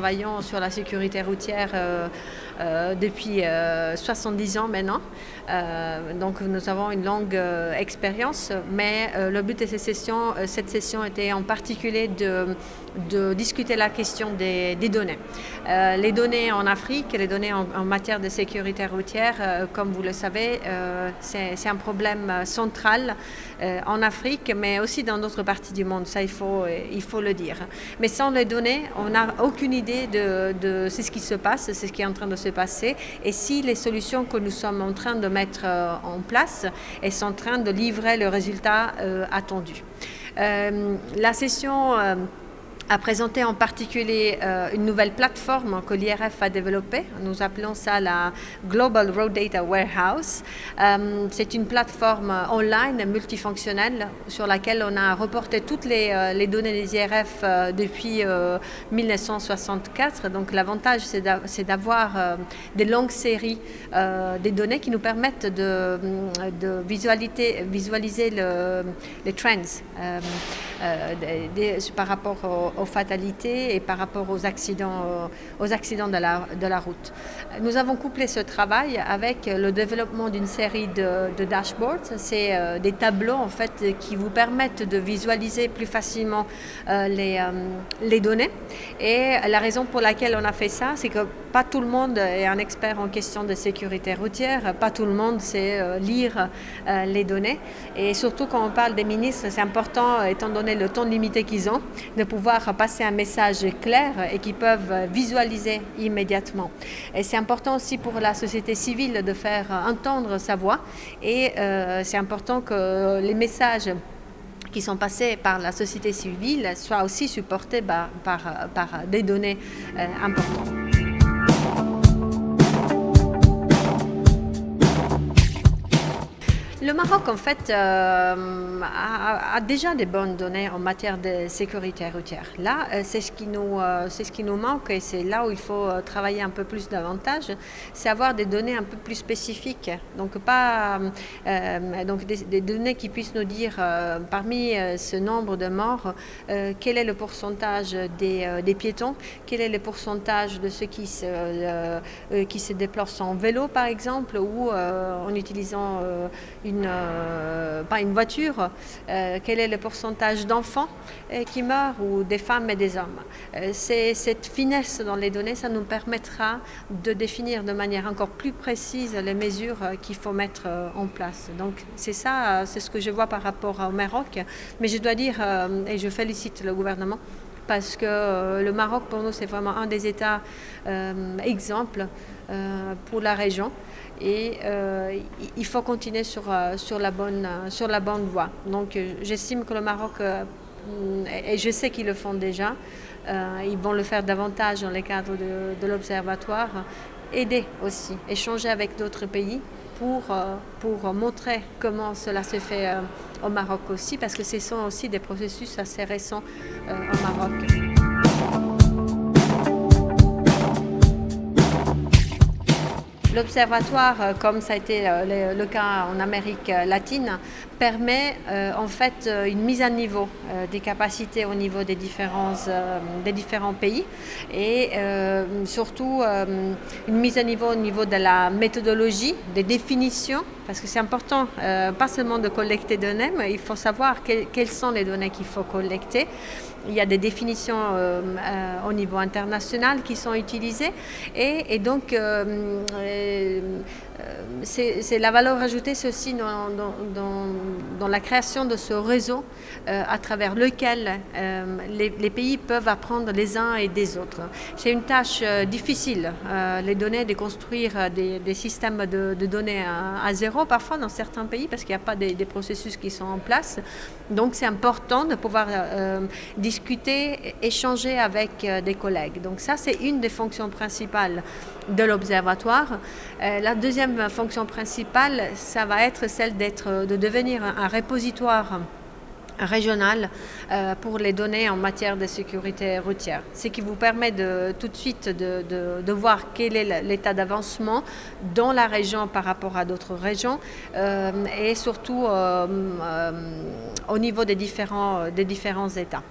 travaillons sur la sécurité routière depuis 70 ans maintenant. Donc nous avons une longue expérience, mais le but de cette session était en particulier de discuter la question des données. Les données en Afrique, les données en matière de sécurité routière, comme vous le savez, c'est un problème central en Afrique, mais aussi dans d'autres parties du monde, ça il faut le dire. Mais sans les données, on n'a aucune idée de ce qui se passe, ce qui est en train de se passer, et si les solutions que nous sommes en train de mettre en place sont en train de livrer le résultat attendu. La session a présenté en particulier une nouvelle plateforme que l'IRF a développée. Nous appelons ça la Global Road Data Warehouse. C'est une plateforme online multifonctionnelle sur laquelle on a reporté toutes les données des IRF depuis 1964. Donc l'avantage, c'est d'avoir des longues séries des données qui nous permettent de visualiser les trends par rapport aux fatalités et par rapport aux accidents de la route. Nous avons couplé ce travail avec le développement d'une série de dashboards. C'est des tableaux en fait qui vous permettent de visualiser plus facilement les données. Et la raison pour laquelle on a fait ça, c'est que pas tout le monde est un expert en question de sécurité routière, pas tout le monde sait lire les données. Et surtout quand on parle des ministres, c'est important, étant donné le temps limité qu'ils ont, de pouvoir passer un message clair et qu'ils peuvent visualiser immédiatement. Et c'est important aussi pour la société civile de faire entendre sa voix, et c'est important que les messages qui sont passés par la société civile soient aussi supportés par des données importantes. Le Maroc, en fait, a déjà des bonnes données en matière de sécurité routière. Là, c'est ce qui nous manque, et c'est là où il faut travailler un peu plus davantage, c'est avoir des données un peu plus spécifiques. Donc, des données qui puissent nous dire, parmi ce nombre de morts, quel est le pourcentage des piétons, quel est le pourcentage de ceux qui se déplacent en vélo, par exemple, ou en utilisant pas une voiture, quel est le pourcentage d'enfants qui meurent, ou des femmes et des hommes. Cette finesse dans les données, ça nous permettra de définir de manière encore plus précise les mesures qu'il faut mettre en place. Donc c'est ça, c'est ce que je vois par rapport au Maroc. Mais je dois dire, et je félicite le gouvernement, parce que le Maroc, pour nous, c'est vraiment un des États exemples pour la région. Et il faut continuer sur la bonne voie. Donc j'estime que le Maroc, et je sais qu'ils le font déjà, ils vont le faire davantage dans le cadre de l'Observatoire, aider aussi, échanger avec d'autres pays pour montrer comment cela se fait au Maroc aussi, parce que ce sont aussi des processus assez récents au Maroc. L'Observatoire, comme ça a été le cas en Amérique latine, permet en fait une mise à niveau des capacités au niveau des différents pays, et surtout une mise à niveau au niveau de la méthodologie, des définitions, parce que c'est important, pas seulement de collecter des données, mais il faut savoir quelles sont les données qu'il faut collecter. Il y a des définitions au niveau international qui sont utilisées, et donc c'est la valeur ajoutée, c'est aussi dans la création de ce réseau à travers lequel les pays peuvent apprendre les uns et des autres. C'est une tâche difficile, les données, de construire des systèmes de données à zéro parfois dans certains pays, parce qu'il n'y a pas des processus qui sont en place. Donc c'est important de pouvoir discuter, échanger avec des collègues. Donc ça, c'est une des fonctions principales de l'Observatoire. La deuxième fonction principale, ça va être celle de devenir un repositoire régional pour les données en matière de sécurité routière. Ce qui vous permet tout de suite de voir quel est l'état d'avancement dans la région par rapport à d'autres régions, et surtout au niveau des différents États.